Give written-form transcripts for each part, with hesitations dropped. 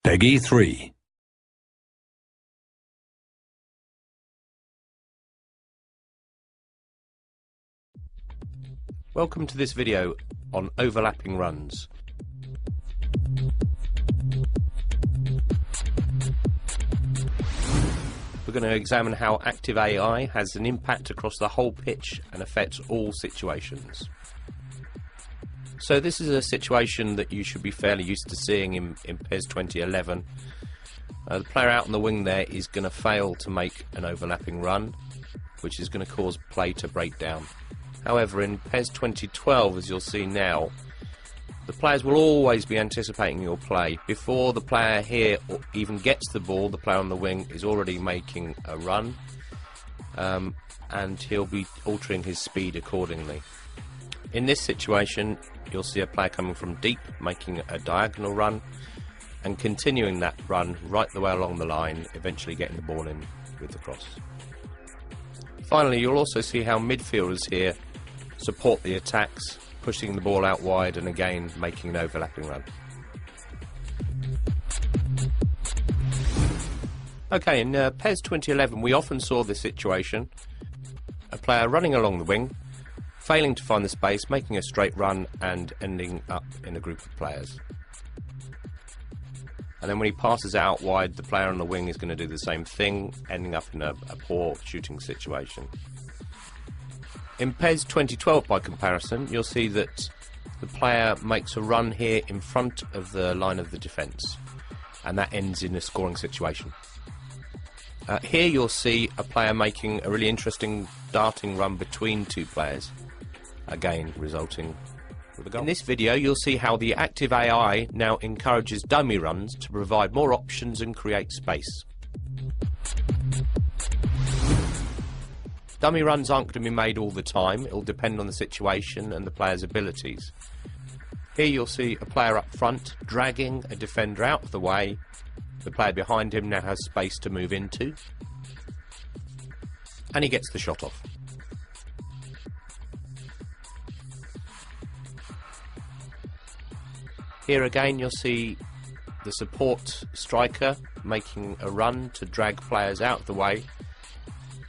Peggy 3. Welcome to this video on overlapping runs. We're going to examine how active AI has an impact across the whole pitch and affects all situations. So this is a situation that you should be fairly used to seeing in PES 2011. The player out on the wing there is going to fail to make an overlapping run, which is going to cause play to break down. However, in PES 2012, as you'll see now, the players will always be anticipating your play. Before the player here even gets the ball, the player on the wing is already making a run, and he'll be altering his speed accordingly. In this situation, you'll see a player coming from deep, making a diagonal run, and continuing that run right the way along the line, eventually getting the ball in with the cross. Finally, you'll also see how midfielders here support the attacks, pushing the ball out wide and again making an overlapping run. Okay, in PES 2011 we often saw this situation: a player running along the wing, failing to find the space, making a straight run and ending up in a group of players. And then when he passes out wide, the player on the wing is going to do the same thing, ending up in a poor shooting situation. In PES 2012, by comparison, you'll see that the player makes a run here in front of the line of the defence, and that ends in a scoring situation. Here you'll see a player making a really interesting darting run between two players, again resulting with a goal. In this video you'll see how the active AI now encourages dummy runs to provide more options and create space. Dummy runs aren't going to be made all the time. It'll depend on the situation and the player's abilities. Here you'll see a player up front dragging a defender out of the way. The player behind him now has space to move into, and he gets the shot off. Here again you'll see the support striker making a run to drag players out of the way,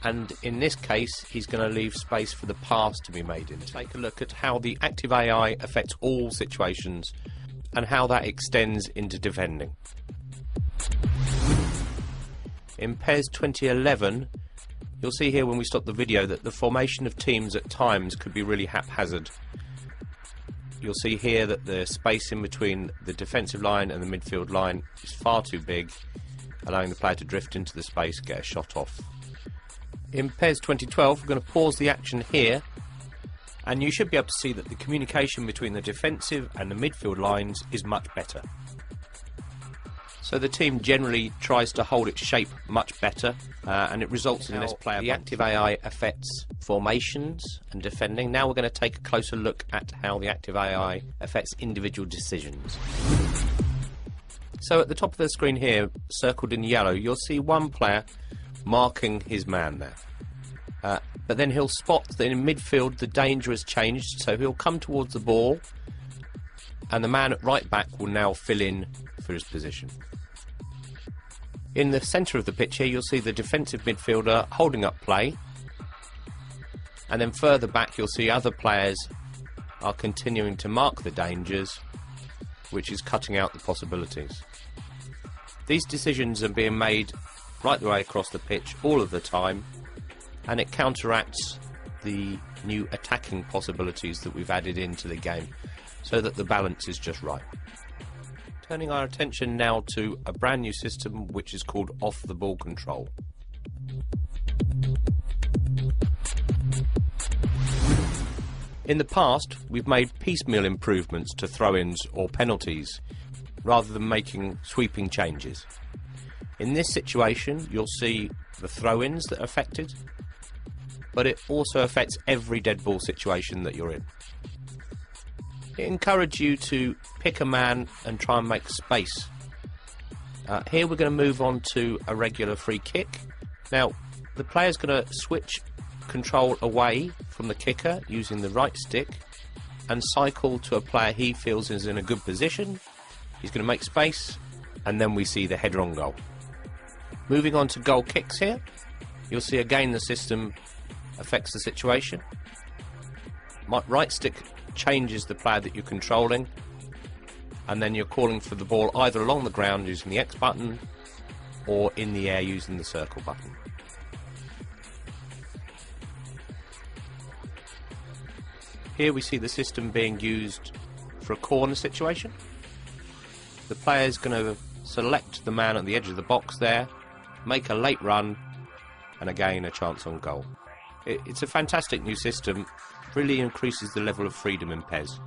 and in this case he's going to leave space for the pass to be made into. Take a look at how the active AI affects all situations and how that extends into defending. In PES 2011 you'll see here when we stop the video that the formation of teams at times could be really haphazard. You'll see here that the space in between the defensive line and the midfield line is far too big, allowing the player to drift into the space, get a shot off. In PES 2012 we're going to pause the action here, and you should be able to see that the communication between the defensive and the midfield lines is much better. So the team generally tries to hold its shape much better, and it results in less player. The active AI affects formations and defending. Now we're going to take a closer look at how the active AI affects individual decisions. So at the top of the screen here, circled in yellow, you'll see one player marking his man there. But then he'll spot that in midfield the danger has changed, so he'll come towards the ball, and the man at right back will now fill in for his position. In the centre of the pitch here you'll see the defensive midfielder holding up play, and then further back you'll see other players are continuing to mark the dangers, which is cutting out the possibilities. These decisions are being made right the way across the pitch all of the time, and it counteracts the new attacking possibilities that we've added into the game, so that the balance is just right. Turning our attention now to a brand new system which is called off the ball control. In the past we've made piecemeal improvements to throw-ins or penalties rather than making sweeping changes. In this situation you'll see the throw-ins that are affected, but it also affects every dead ball situation that you're in. It encourages you to pick a man and try and make space. Here we're going to move on to a regular free kick. Now the player's going to switch control away from the kicker using the right stick and cycle to a player he feels is in a good position. He's going to make space and then we see the header on goal. Moving on to goal kicks here, you'll see again the system affects the situation. My right stick changes the player that you're controlling, and then you're calling for the ball either along the ground using the X button or in the air using the circle button. Here we see the system being used for a corner situation. The player is going to select the man at the edge of the box there, make a late run, and again a chance on goal. It's a fantastic new system, really increases the level of freedom in PES.